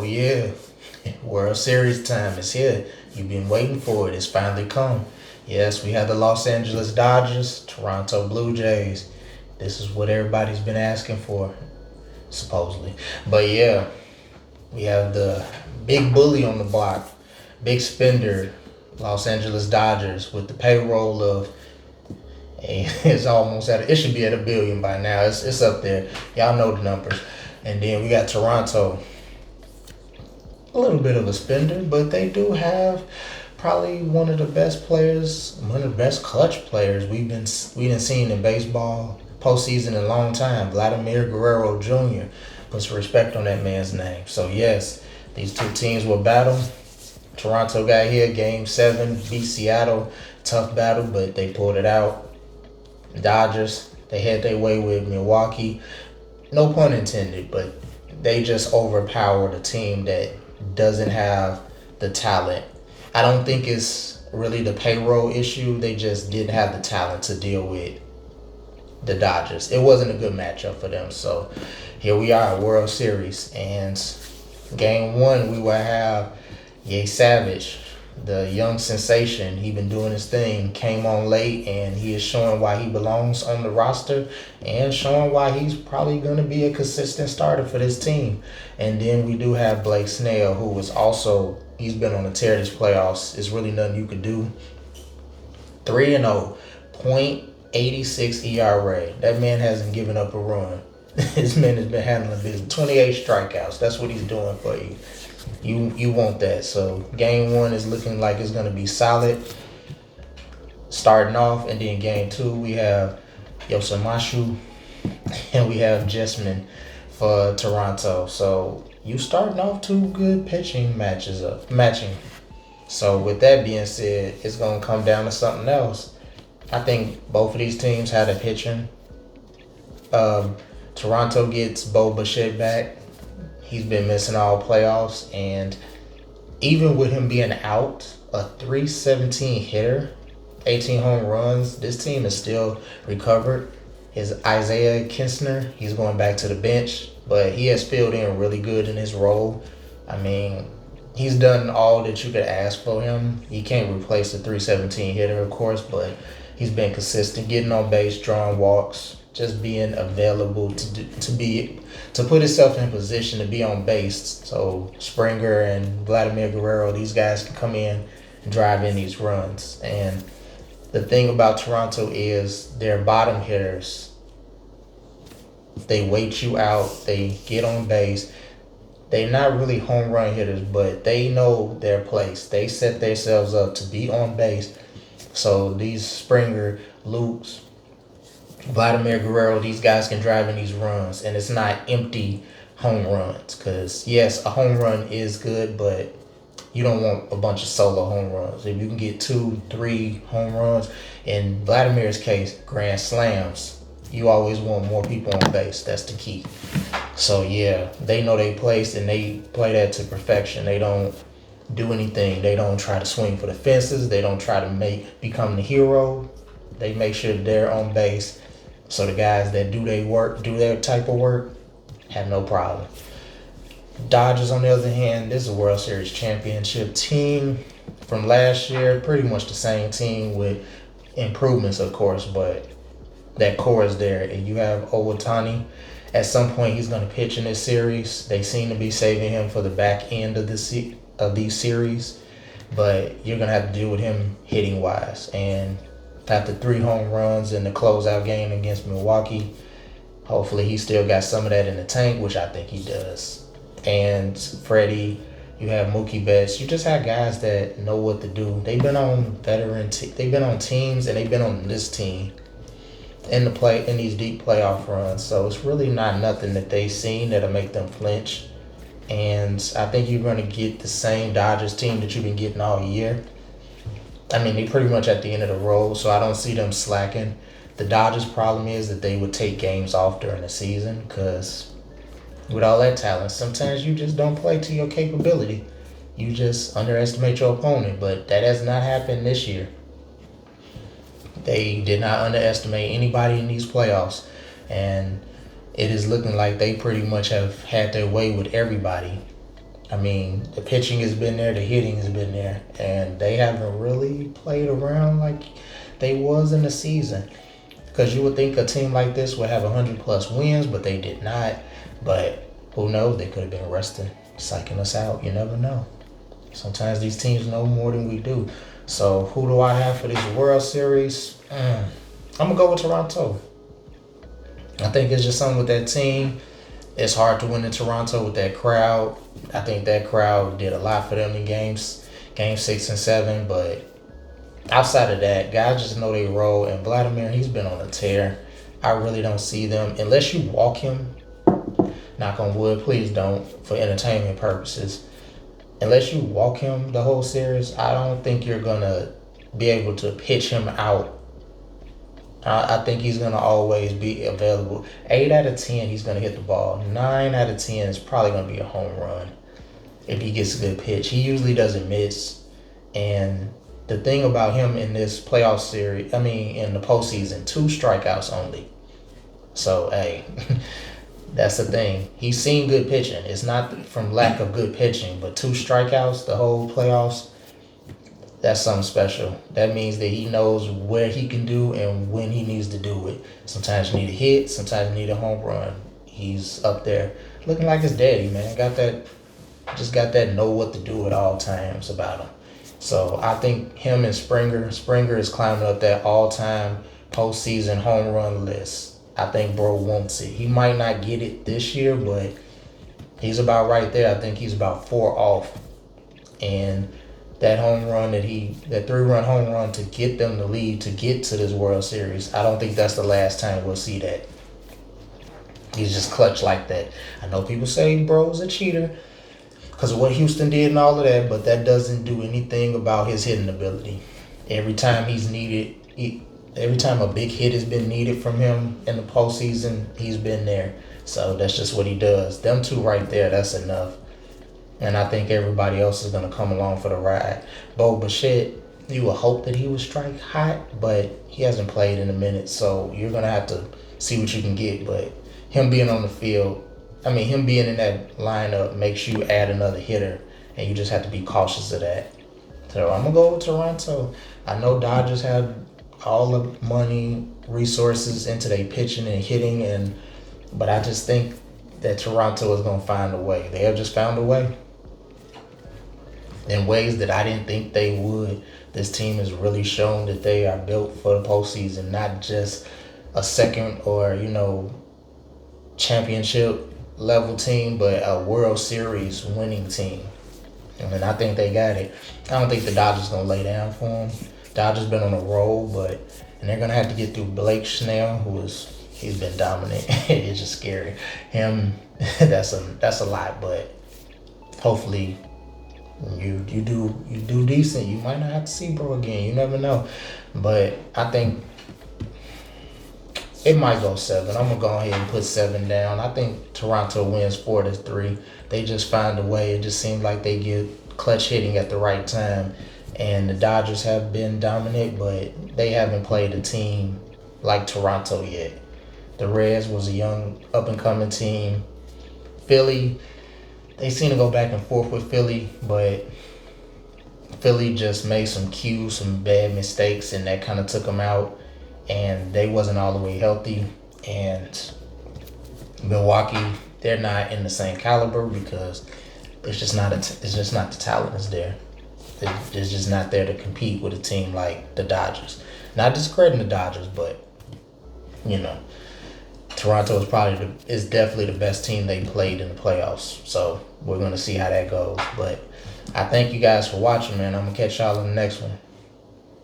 Oh yeah, World Series time is here. You've been waiting for it. It's finally come. Yes, we have the Los Angeles Dodgers, Toronto Blue Jays. This is what everybody's been asking for, supposedly. But yeah, we have the big bully on the block, big spender, Los Angeles Dodgers with the payroll of it's almost at it should be at $1 billion by now. It's up there. Y'all know the numbers. And then we got Toronto, a little bit of a spender, but they do have probably one of the best players, one of the best clutch players we've been seeing in baseball postseason in a long time. Vladimir Guerrero Jr. Put some respect on that man's name. So yes, these two teams will battle. Toronto got here, Game 7, beat Seattle. Tough battle, but they pulled it out. Dodgers, they had their way with Milwaukee. No pun intended, but they just overpowered a team that doesn't have the talent. I don't think it's really the payroll issue. They just didn't have the talent to deal with the Dodgers. It wasn't a good matchup for them. So here we are, World Series. And Game 1, we will have Ye Savage, the young sensation. He been doing his thing, came on late, and he is showing why he belongs on the roster and showing why he's probably going to be a consistent starter for this team. And then we do have Blake Snell, who is also, he's been on a tear this playoffs. It's really nothing you could do. 3-0, .86 ERA. That man hasn't given up a run. This man has been handling business. 28 strikeouts. That's what he's doing for you. You want that. So Game 1 is looking like it's going to be solid starting off. And then Game 2, we have Yosamashu and we have Jessamine for Toronto. So you starting off two good pitching matching. So with that being said, it's going to come down to something else. I think both of these teams had a pitching. Toronto gets Bo Bichette back. He's been missing all playoffs, and even with him being out, a .317 hitter, 18 home runs, this team is still recovered. Is Isaiah Kinsner. He's going back to the bench, but he has filled in really good in his role. I mean, he's done all that you could ask for him. He can't replace the .317 hitter, of course, but he's been consistent, getting on base, drawing walks, just being available to put himself in position to be on base. So Springer and Vladimir Guerrero, these guys can come in and drive in these runs. And the thing about Toronto is their bottom hitters, they wait you out, they get on base. They're not really home run hitters, but they know their place. They set themselves up to be on base. So these Springer, Lukes, Vladimir Guerrero, these guys can drive in these runs, and it's not empty home runs. Because yes, a home run is good, but you don't want a bunch of solo home runs. If you can get 2-3 home runs, in Vladimir's case, grand slams, you always want more people on base. That's the key. So yeah, they know their place and they play that to perfection. They don't do anything. They don't try to swing for the fences. They don't try to become the hero. They make sure they're on base. So the guys that do their type of work, have no problem. Dodgers, on the other hand, this is a World Series championship team from last year. Pretty much the same team with improvements, of course, but that core is there. And you have Ohtani. At some point, he's going to pitch in this series. They seem to be saving him for the back end of these series, but you're going to have to deal with him hitting-wise. And after 3 home runs in the closeout game against Milwaukee, hopefully he still got some of that in the tank, which I think he does. And Freddie, you have Mookie Betts. You just have guys that know what to do. They've been on they've been on teams, and they've been on this team in these deep playoff runs. So it's really not nothing that they've seen that'll make them flinch. And I think you're going to get the same Dodgers team that you've been getting all year. I mean, they pretty much at the end of the road, so I don't see them slacking. The Dodgers' problem is that they would take games off during the season because with all that talent, sometimes you just don't play to your capability. You just underestimate your opponent, but that has not happened this year. They did not underestimate anybody in these playoffs, and it is looking like they pretty much have had their way with everybody. I mean, the pitching has been there, the hitting has been there, and they haven't really played around like they was in the season. Because you would think a team like this would have 100+ wins, but they did not. But who knows? They could have been resting, psyching us out. You never know. Sometimes these teams know more than we do. So who do I have for this World Series? I'm gonna go with Toronto. I think it's just something with that team. It's hard to win in Toronto with that crowd. I think that crowd did a lot for them in game 6 and 7. But outside of that, guys just know they roll. And Vladimir, he's been on a tear. I really don't see them unless you walk him. Knock on wood, please don't, for entertainment purposes. Unless you walk him the whole series, I don't think you're gonna be able to pitch him out. I think he's gonna always be available. 8 out of 10, he's gonna hit the ball. 9 out of 10 is probably gonna be a home run if he gets a good pitch. He usually doesn't miss. And the thing about him in this playoff series, in the postseason, 2 strikeouts only. So hey, that's the thing. He's seen good pitching. It's not from lack of good pitching, but 2 strikeouts the whole playoffs. That's something special. That means that he knows where he can do and when he needs to do it. Sometimes you need a hit, sometimes you need a home run. He's up there looking like his daddy, man. Got that know what to do at all times about him. So I think him and Springer is climbing up that all-time postseason home run list. I think bro wants it. He might not get it this year, but he's about right there. I think he's about 4 off. And that home run that 3-run home run to get them the lead to get to this World Series, I don't think that's the last time we'll see that. He's just clutch like that. I know people say bro's a cheater because of what Houston did and all of that, but that doesn't do anything about his hitting ability. Every time every time a big hit has been needed from him in the postseason, he's been there. So that's just what he does. Them two right there, that's enough. And I think everybody else is going to come along for the ride. Bo Bichette, you would hope that he would strike hot, but he hasn't played in a minute, so you're going to have to see what you can get. But him being on the field, him being in that lineup makes you add another hitter, and you just have to be cautious of that. So I'm going to go with Toronto. I know Dodgers have all the money, resources into their pitching and hitting, but I just think that Toronto is going to find a way. They have just found a way. In ways that I didn't think they would. This team has really shown that they are built for the postseason, not just a second or, championship level team, but a World Series winning team. And I think they got it. I don't think the Dodgers going to lay down for them. Dodgers been on a roll, and they're going to have to get through Blake Snell, he's been dominant. It's just scary. Him, that's a lot, but hopefully you do decent. You might not have to see bro again. You never know. But I think it might go 7. I'm gonna go ahead and put 7 down. I think Toronto wins 4-3. They just find a way. It just seems like they get clutch hitting at the right time. And the Dodgers have been dominant, but they haven't played a team like Toronto yet. The Reds was a young up-and-coming team. Philly, they seem to go back and forth with Philly, but Philly just made some bad mistakes, and that kind of took them out, and they wasn't all the way healthy. And Milwaukee, they're not in the same caliber because it's just not the talent is there. It's just not there to compete with a team like the Dodgers. Not discrediting the Dodgers, but Toronto is definitely the best team they played in the playoffs. So we're gonna see how that goes. But I thank you guys for watching, man. I'm gonna catch y'all in the next one.